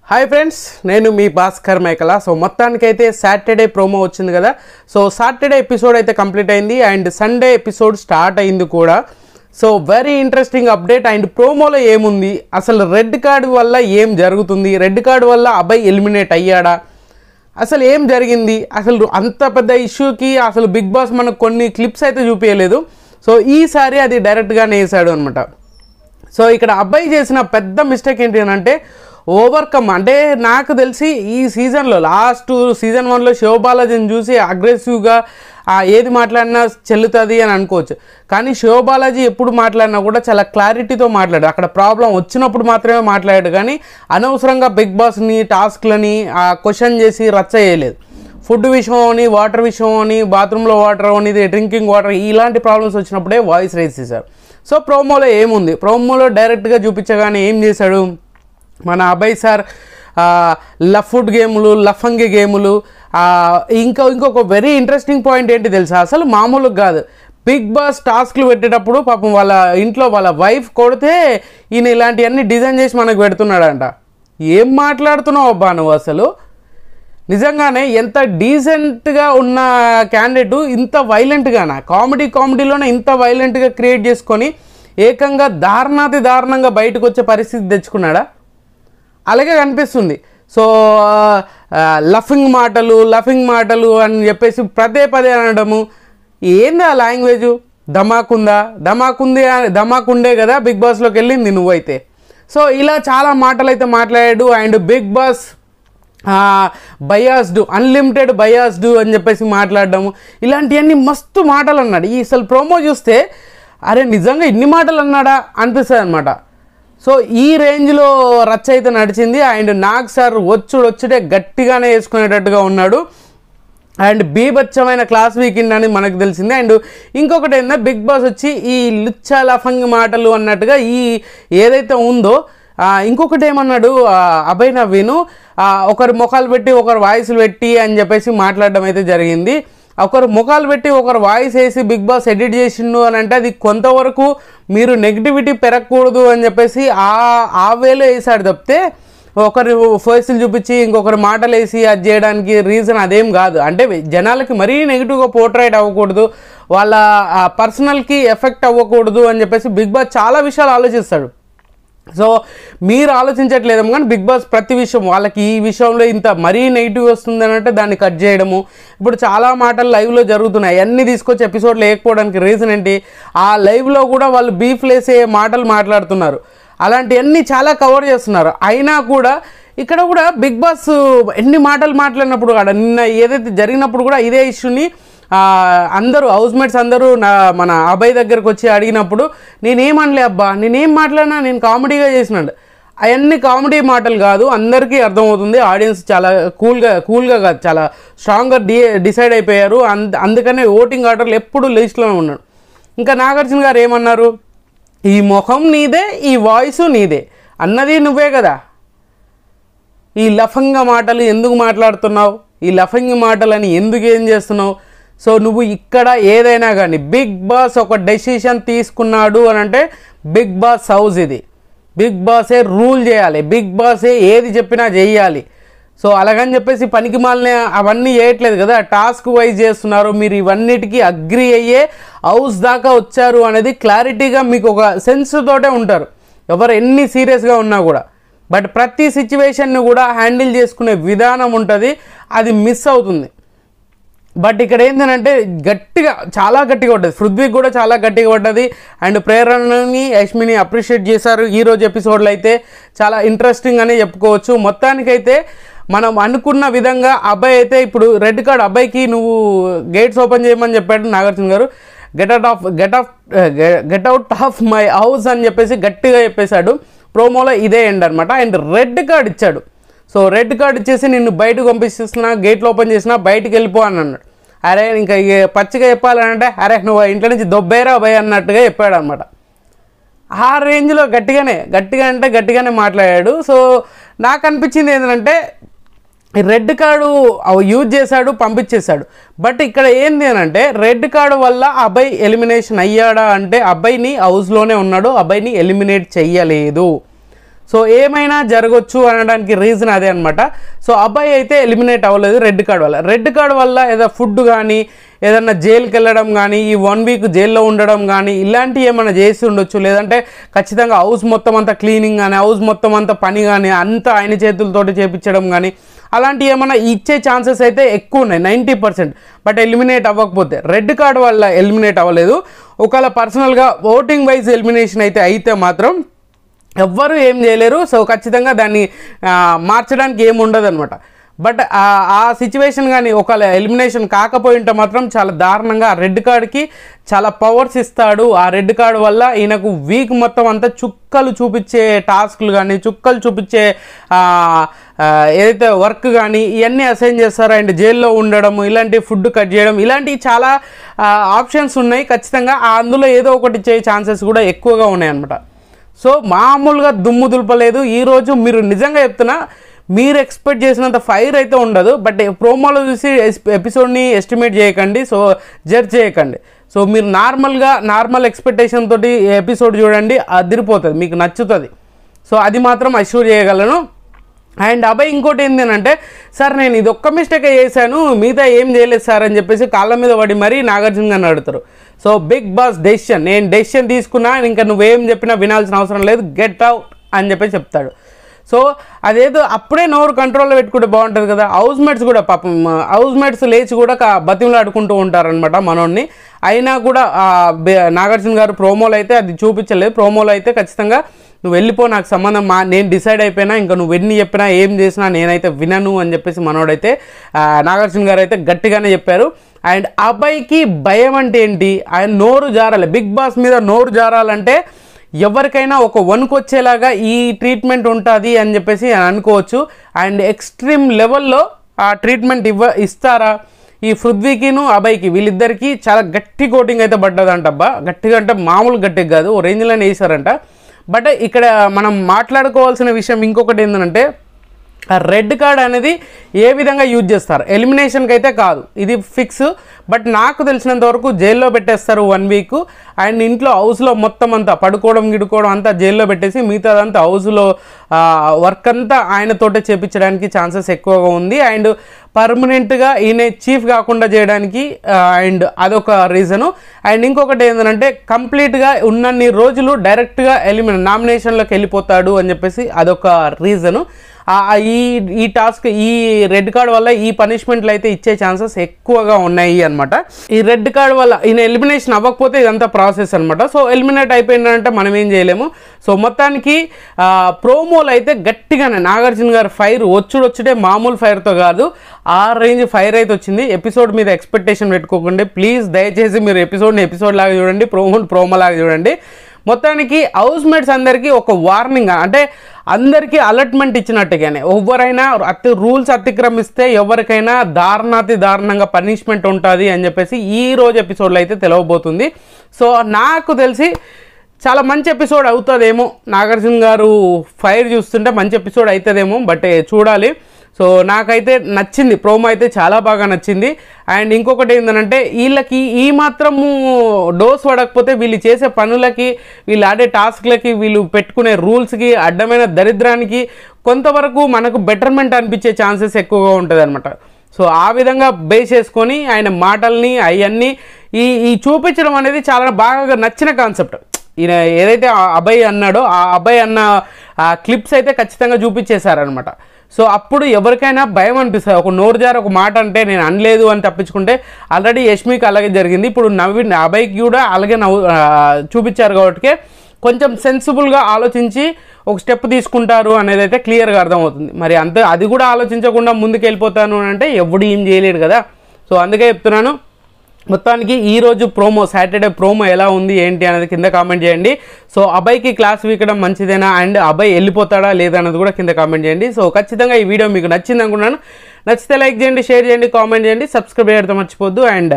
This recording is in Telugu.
హాయ్ ఫ్రెండ్స్, నేను మీ భాస్కర్ మేకల. సో మొత్తానికైతే సాటర్డే ప్రోమో వచ్చింది కదా. సో సాటర్డే ఎపిసోడ్ అయితే కంప్లీట్ అయింది అండ్ సండే ఎపిసోడ్ స్టార్ట్ అయింది కూడా. So very interesting update. And ప్రోమోలో ఏముంది, అసలు రెడ్ కార్డు వల్ల ఏం జరుగుతుంది, రెడ్ కార్డు వల్ల అబ్బాయి ఎలిమినేట్ అయ్యాడా, అసలు ఏం జరిగింది, అసలు అంత పెద్ద ఇష్యూకి అసలు బిగ్ బాస్ మనకు కొన్ని క్లిప్స్ అయితే చూపించలేదు. సో ఈసారి అది డైరెక్ట్గానే వేసాడు అనమాట. సో ఇక్కడ అబ్బాయి చేసిన పెద్ద మిస్టేక్ ఏంటి అని అంటే ఓవర్కమ్. అంటే నాకు తెలిసి ఈ సీజన్లో లాస్ట్ సీజన్ 1లో శివబాలాజీని చూసి అగ్రెసివ్గా ఏది మాట్లాడినా చెల్లుతుంది అని అనుకోవచ్చు. కానీ శివబాలాజీ ఎప్పుడు మాట్లాడినా కూడా చాలా క్లారిటీతో మాట్లాడాడు. అక్కడ ప్రాబ్లం వచ్చినప్పుడు మాత్రమే మాట్లాడాడు, కానీ అనవసరంగా బిగ్ బాస్ని టాస్క్లని క్వశ్చన్ చేసి రచ్చ చేయలేదు. ఫుడ్ విషయం అని, వాటర్ విషయం అని, బాత్రూంలో వాటర్ అని, డ్రింకింగ్ వాటర్, ఇలాంటి ప్రాబ్లమ్స్ వచ్చినప్పుడే వాయిస్ రైజ్ చేశారు. సో ప్రోమోలో ఏముంది, ప్రోమోలో డైరెక్ట్గా చూపించగానే ఏం చేశాడు మన అభయ్ సార్, లఫుడ్ గేములు, లఫంగి గేములు. ఇంకొక వెరీ ఇంట్రెస్టింగ్ పాయింట్ ఏంటి తెలుసా, అసలు మామూలుగా కాదు. బిగ్ బాస్ టాస్క్లు పెట్టేటప్పుడు పాపం వాళ్ళ ఇంట్లో వాళ్ళ వైఫ్ కొడితే ఈయన ఇలాంటివన్నీ డిజైన్ చేసి మనకు పెడుతున్నాడంట. ఏం మాట్లాడుతున్నావు అబ్బా నువ్వు, అసలు నిజంగానే ఎంత డీసెంట్గా ఉన్న క్యాండిడేటు ఇంత వైలెంట్గానా, కామెడీలోనే ఇంత వైలెంట్గా క్రియేట్ చేసుకొని ఏకంగా దారుణాతి దారుణంగా బయటకు వచ్చే పరిస్థితి తెచ్చుకున్నాడా, అలాగే కనిపిస్తుంది. సో లఫింగ్ మాటలు అని చెప్పేసి పదే అనడము, ఏంది ఆ లాంగ్వేజు, ధమాకుండే కదా బిగ్ బాస్లోకి వెళ్ళింది నువ్వైతే. సో ఇలా చాలా మాటలు అయితే మాట్లాడాడు. And big boss biased, unlimited biased అని చెప్పేసి మాట్లాడడము, ఇలాంటివన్నీ మస్తు మాటలు అన్నాడు. ఈ అసలు ప్రోమో చూస్తే అరే నిజంగా ఇన్ని మాటలు అన్నాడా అనిపిస్తుంది అనమాట. సో ఈ రేంజ్లో రచ్చ అయితే నడిచింది. అండ్ నాగ్ సార్ వచ్చుడే గట్టిగానే వేసుకునేటట్టుగా ఉన్నాడు. అండ్ బీభత్సమైన క్లాస్ వీకెండ్ అని మనకు తెలిసింది. అండ్ ఇంకొకటి ఏంటంటే బిగ్ బాస్ వచ్చి ఈ లుచ్చా లఫంగి మాటలు అన్నట్టుగా ఈ ఏదైతే ఉందో, ఇంకొకటి ఏమన్నాడు అభయ్ నవీను, ఒకరి ముఖాలు పెట్టి ఒకరు వాయిస్లు పెట్టి అని చెప్పేసి మాట్లాడడం అయితే జరిగింది. ఒకరు ముఖాలు పెట్టి ఒకరు వాయిస్ వేసి బిగ్ బాస్ ఎడిట్ చేసిండు అని అంటే అది కొంతవరకు మీరు నెగిటివిటీ పెరగకూడదు అని చెప్పేసి ఆ వేలో వేసాడు తప్పితే ఒకరి ఫేస్లు చూపించి ఇంకొకరి మాటలు వేసి అది చేయడానికి రీజన్ అదేం కాదు. అంటే జనాలకి మరీ నెగిటివ్గా పోర్ట్రైట్ అవ్వకూడదు, వాళ్ళ పర్సనల్కి ఎఫెక్ట్ అవ్వకూడదు అని చెప్పేసి బిగ్ బాస్ చాలా విషయాలు ఆలోచిస్తాడు. సో మీరు ఆలోచించట్లేదేమో కానీ బిగ్ బాస్ ప్రతి విషయం వాళ్ళకి ఈ విషయంలో ఇంత మరీ నెగిటివ్ వస్తుంది అని అంటే దాన్ని కట్ చేయడము. ఇప్పుడు చాలా మాటలు లైవ్లో జరుగుతున్నాయి, అన్నీ తీసుకొచ్చి ఎపిసోడ్ లేకపోవడానికి రీజన్ ఏంటి, ఆ లైవ్లో కూడా వాళ్ళు బీఫ్ లేసే మాటలు మాట్లాడుతున్నారు, అలాంటివన్నీ చాలా కవర్ చేస్తున్నారు. అయినా కూడా ఇక్కడ కూడా బిగ్ బాస్ ఎన్ని మాటలు మాట్లాడినప్పుడు కూడా, నిన్న ఏదైతే జరిగినప్పుడు కూడా ఇదే ఇష్యూని అందరూ హౌస్మేట్స్ అందరూ మన అబ్బాయి దగ్గరకు వచ్చి అడిగినప్పుడు నేనేమనలే అబ్బా, నేనేం మాట్లాడినా నేను కామెడీగా చేసినాడు. అవన్నీ కామెడీ మాటలు కాదు, అందరికీ అర్థమవుతుంది. ఆడియన్స్ చాలా కూల్గా కాదు, చాలా స్ట్రాంగ్గా డిసైడ్ అయిపోయారు. అందుకనే ఓటింగ్ ఆర్డర్లు ఎప్పుడు లిస్ట్లోనే ఉన్నాడు. ఇంకా నాగార్జున గారు ఏమన్నారు, ఈ ముఖం నీదే, ఈ వాయిస్ నీదే, అన్నది నువ్వే కదా, ఈ లఫంగా మాటలు ఎందుకు మాట్లాడుతున్నావు, ఈ లఫంగి మాటలని ఎందుకు ఏం చేస్తున్నావు. సో నువ్వు ఇక్కడ ఏదైనా కానీ బిగ్ బాస్ ఒక డెసిషన్ తీసుకున్నాడు అని అంటే బిగ్ బాస్ హౌస్ ఇది, బిగ్ బాసే రూల్ చేయాలి, బిగ్ బాసే ఏది చెప్పినా చెయ్యాలి. సో అలాగని చెప్పేసి పనికి మాలిన అవన్నీ చేయట్లేదు కదా, టాస్క్ వైజ్ చేస్తున్నారు. మీరు ఇవన్నిటికీ అగ్రి అయ్యే హౌస్ దాకా వచ్చారు అనేది క్లారిటీగా మీకు ఒక సెన్స్ తోటే ఉంటారు ఎవరు ఎన్ని సీరియస్గా ఉన్నా కూడా. బట్ ప్రతి సిచ్యువేషన్ని కూడా హ్యాండిల్ చేసుకునే విధానం ఉంటుంది, అది మిస్ అవుతుంది. బట్ ఇక్కడ ఏంటంటే చాలా గట్టిగా పడ్డది, పృథ్వీకి కూడా చాలా గట్టిగా పడ్డది. అండ్ ప్రేరణని, యష్మిని అప్రిషియేట్ చేశారు ఈరోజు ఎపిసోడ్లో అయితే. చాలా ఇంట్రెస్టింగ్ అనే చెప్పుకోవచ్చు. మొత్తానికైతే మనం అనుకున్న విధంగా అబ్బాయి అయితే ఇప్పుడు రెడ్ కార్డ్ అబ్బాయికి నువ్వు గేట్స్ ఓపెన్ చేయమని చెప్పాడు నాగార్జున గారు. Get out of my house అని చెప్పేసి గట్టిగా చెప్పేశాడు. ప్రోమోలో ఇదే ఎండ్ అనమాట. అండ్ రెడ్ కార్డ్ ఇచ్చాడు. సో రెడ్ కార్డ్ ఇచ్చేసి నిన్ను బయటకు పంపిస్తున్నా, గేట్లు ఓపెన్ చేసినా బయటికి వెళ్ళిపో అని అన్నాడు. అరే ఇంకా పచ్చిగా చెప్పాలంటే అరే నువ్వు ఇంట్లో నుంచి దొబ్బేరా భయ అన్నట్టుగా చెప్పాడు అనమాట. ఆ రేంజ్లో గట్టిగానే మాట్లాడాడు. సో నాకు అనిపించింది ఏంటంటే రెడ్ కార్డు యూజ్ చేశాడు, పంపించేశాడు. బట్ ఇక్కడ ఏంది అని అంటే రెడ్ కార్డు వల్ల అబ్బాయి ఎలిమినేషన్ అయ్యాడా అంటే అబ్బాయిని హౌస్లోనే ఉన్నాడు, అబ్బాయిని ఎలిమినేట్ చెయ్యలేదు. సో ఏమైనా జరగవచ్చు అనడానికి రీజన్ అదే అనమాట. సో అబ్బాయి అయితే ఎలిమినేట్ అవ్వలేదు రెడ్ కార్డ్ వల్ల ఏదో ఫుడ్ కానీ ఏదన్నా జైలుకి వెళ్ళడం కానీ ఈ 1 వీక్ జైల్లో ఉండడం కానీ ఇలాంటివి ఏమైనా చేసి ఉండొచ్చు. లేదంటే ఖచ్చితంగా హౌస్ మొత్తం అంతా క్లీనింగ్ కానీ హౌస్ మొత్తం అంతా పని కానీ అంతా ఆయన చేతులతోటి చేపించడం కానీ అలాంటివి ఏమైనా ఇచ్చే ఛాన్సెస్ అయితే ఎక్కువ ఉన్నాయి 90%. బట్ ఎలిమినేట్ అవ్వకపోతే రెడ్ కార్డ్ వల్ల ఎలిమినేట్ అవ్వలేదు. ఒకవేళ పర్సనల్గా ఓటింగ్ వైజ్ ఎలిమినేషన్ అయితే మాత్రం ఎవ్వరూ ఏం చేయలేరు. సో ఖచ్చితంగా దాన్ని మార్చడానికి ఏమి ఉండదు అనమాట. బట్ ఆ సిచ్యువేషన్ కానీ ఒకవేళ ఎలిమినేషన్ కాకపోయి ఉంటే మాత్రం చాలా దారుణంగా ఆ రెడ్ కార్డ్కి చాలా పవర్స్ ఇస్తాడు. ఆ రెడ్ కార్డ్ వల్ల ఈయనకు వీక్ మొత్తం అంతా చుక్కలు చూపించే టాస్క్లు కానీ చుక్కలు చూపించే ఏదైతే వర్క్ కానీ ఇవన్నీ అసైన్ చేస్తారో అండ్ జైల్లో ఉండడం ఇలాంటి ఫుడ్ కట్ చేయడం ఇలాంటివి చాలా ఆప్షన్స్ ఉన్నాయి. ఖచ్చితంగా అందులో ఏదో ఒకటి ఇచ్చే ఛాన్సెస్ కూడా ఎక్కువగా ఉన్నాయి అన్నమాట. సో మామూలుగా దుమ్ము దులపలేదు ఈరోజు. మీరు నిజంగా చెప్తున్నా మీరు ఎక్స్పెక్ట్ చేసినంత ఫైర్ అయితే ఉండదు. బట్ ప్రోమోలో చూసి ఎపిసోడ్ని ఎస్టిమేట్ చేయకండి, సో జడ్జ్ చేయకండి. సో మీరు నార్మల్ ఎక్స్పెక్టేషన్ తోటి ఎపిసోడ్ చూడండి, అదిరిపోతుంది, మీకు నచ్చుతుంది. సో అది మాత్రం అష్యూర్ చేయగలను. అండ్ అబ్బాయి ఇంకోటి ఏంటంటే, సార్ నేను ఇది ఒక్క మిస్టేక్ చేశాను మిగతా ఏం చేయలేదు సార్ అని చెప్పేసి కాళ్ళ మీద పడి మరీ నాగార్జున గారిని అడుగుతారు. సో బిగ్ బాస్ డెసిషన్, నేను డెసిషన్ తీసుకున్నా, ఇంకా నువ్వేం చెప్పినా వినాల్సిన అవసరం లేదు, గెట్ అవుట్ అని చెప్పేసి చెప్తాడు. సో అదేదో అప్పుడే నోరు కంట్రోల్లో పెట్టుకుంటే బాగుంటుంది కదా. హౌస్ మేట్స్ కూడా పాపం హౌస్ మేట్స్ లేచి కూడా బతిమలు ఆడుకుంటూ ఉంటారనమాట మనోడిని. అయినా కూడా నాగార్జున గారు ప్రోమోలో అయితే అది చూపించలేదు. ప్రోమోలో అయితే ఖచ్చితంగా నువ్వు వెళ్ళిపో, నాకు సంబంధం నేను డిసైడ్ అయిపోయినా, ఇంకా నువ్వు ఎన్ని చెప్పినా ఏం చేసినా నేనైతే వినను అని చెప్పేసి మనోడైతే నాగార్జున గారు అయితే గట్టిగానే చెప్పారు. అండ్ అబ్బాయికి భయం అంటే ఏంటి, ఆయన నోరు జారాలి, బిగ్ బాస్ మీద నోరు జారాలంటే ఎవరికైనా ఒక వణుకొచ్చేలాగా ఈ ట్రీట్మెంట్ ఉంటుంది అని చెప్పేసి అనుకోవచ్చు. అండ్ ఎక్స్ట్రీమ్ లెవెల్లో ఆ ట్రీట్మెంట్ ఇస్తారా ఈ పృథ్వీకిను అబ్బాయికి, వీళ్ళిద్దరికీ చాలా గట్టి కోటింగ్ అయితే పడ్డదంటబ్బా. గట్టిగా అంటే మామూలు గట్టిగా కాదు, ఓ రేంజ్లోనే వేసారంట. బట్ ఇక్కడ మనం మాట్లాడుకోవాల్సిన విషయం ఇంకొకటి ఏంటంటే, ఆ రెడ్ కార్డ్ అనేది ఏ విధంగా యూజ్ చేస్తారు, ఎలిమినేషన్కి అయితే కాదు, ఇది ఫిక్స్. బట్ నాకు తెలిసినంత వరకు జైల్లో పెట్టేస్తారు 1 వీక్. అండ్ ఇంట్లో హౌస్లో మొత్తం అంతా పడుకోవడం గిడుకోవడం అంతా జైల్లో పెట్టేసి మిగతాదంతా హౌస్లో వర్క్ అంతా ఆయనతోటే చేపించడానికి ఛాన్సెస్ ఎక్కువగా ఉంది. అండ్ పర్మనెంట్గా ఈయన చీఫ్ కాకుండా చేయడానికి అండ్ అదొక రీజను. అండ్ ఇంకొకటి ఏంటంటే కంప్లీట్గా ఉన్నన్ని రోజులు డైరెక్ట్గా నామినేషన్లోకి వెళ్ళిపోతాడు అని చెప్పేసి అదొక రీజను. ఈ టాస్క్ ఈ రెడ్ కార్డ్ వల్ల ఈ పనిష్మెంట్లు అయితే ఇచ్చే ఛాన్సెస్ ఎక్కువగా ఉన్నాయి అనమాట. ఈ రెడ్ కార్డ్ వల్ల ఈయన ఎలిమినేషన్ అవ్వకపోతే ఇదంతా ప్రాసెస్ అనమాట. సో ఎలిమినేట్ అయిపోయిందంటే మనం ఏం చేయలేము. సో మొత్తానికి ప్రోమోలు అయితే గట్టిగానే నాగార్జున గారు ఫైర్ వచ్చుడే మామూలు ఫైర్తో కాదు, ఆ రేంజ్ ఫైర్ అయితే వచ్చింది. ఎపిసోడ్ మీద ఎక్స్పెక్టేషన్ పెట్టుకోకండి ప్లీజ్, దయచేసి మీరు ఎపిసోడ్ లాగా చూడండి, ప్రోమో లాగా చూడండి. మొత్తానికి హౌస్ మేట్స్ అందరికీ ఒక వార్నింగ్, అంటే అందరికీ అలర్ట్మెంట్ ఇచ్చినట్టుగానే ఎవరైనా రూల్స్ అతిక్రమిస్తే ఎవరికైనా దారుణంగా పనిష్మెంట్ ఉంటుంది అని చెప్పేసి ఈ రోజు ఎపిసోడ్లో అయితే తెలవబోతుంది. సో నాకు తెలిసి చాలా మంచి ఎపిసోడ్ అవుతుందేమో, నాగార్జున గారు ఫైర్ చూస్తుంటే మంచి ఎపిసోడ్ అవుతుందేమో, బట్ చూడాలి. సో నాకైతే నచ్చింది, ప్రోమో అయితే చాలా బాగా నచ్చింది. అండ్ ఇంకొకటి ఏంటంటే, వీళ్ళకి ఈ మాత్రము డోస్ పడకపోతే వీళ్ళు చేసే పనులకి, వీళ్ళు ఆడే టాస్క్లకి, వీళ్ళు పెట్టుకునే రూల్స్కి, అడ్డమైన దరిద్రానికి కొంతవరకు మనకు బెటర్మెంట్ అనిపించే ఛాన్సెస్ ఎక్కువగా ఉంటుంది అనమాట. సో ఆ విధంగా బేస్ చేసుకొని ఆయన మాటల్ని అవన్నీ ఈ చూపించడం అనేది చాలా బాగా నచ్చిన కాన్సెప్ట్. ఈయన ఏదైతే అబ్బాయి అన్నాడో ఆ అబ్బాయి అన్న క్లిప్స్ అయితే ఖచ్చితంగా చూపించేశారనమాట. సో అప్పుడు ఎవరికైనా భయం అనిపిస్తుంది, ఒక నోరు జారి ఒక మాట అంటే నేను అనలేదు అని తప్పించుకుంటే. ఆల్రెడీ యష్మికి అలాగే జరిగింది, ఇప్పుడు అబ్బాయికి కూడా అలాగే చూపించారు కాబట్టి కొంచెం సెన్సిబుల్గా ఆలోచించి ఒక స్టెప్ తీసుకుంటారు అనేది అయితే క్లియర్గా అర్థమవుతుంది. మరి అది కూడా ఆలోచించకుండా ముందుకు వెళ్ళిపోతాను అంటే ఎవడు ఏం చేయలేడు కదా. సో అందుకే చెప్తున్నాను. మొత్తానికి ఈరోజు సాటర్డే ప్రోమో ఎలా ఉంది ఏంటి అనేది కింద కామెంట్ చేయండి. సో అబ్బాయికి క్లాస్ వీకడం మంచిదేనా, అండ్ అబ్బాయి వెళ్ళిపోతాడా లేదా అనేది కూడా కింద కామెంట్ చేయండి. సో ఖచ్చితంగా ఈ వీడియో మీకు నచ్చింది అనుకున్నాను. నచ్చితే లైక్ చేయండి, షేర్ చేయండి, కామెంట్ చేయండి, సబ్స్క్రైబ్ చేయడం మర్చిపోద్దు. అండ్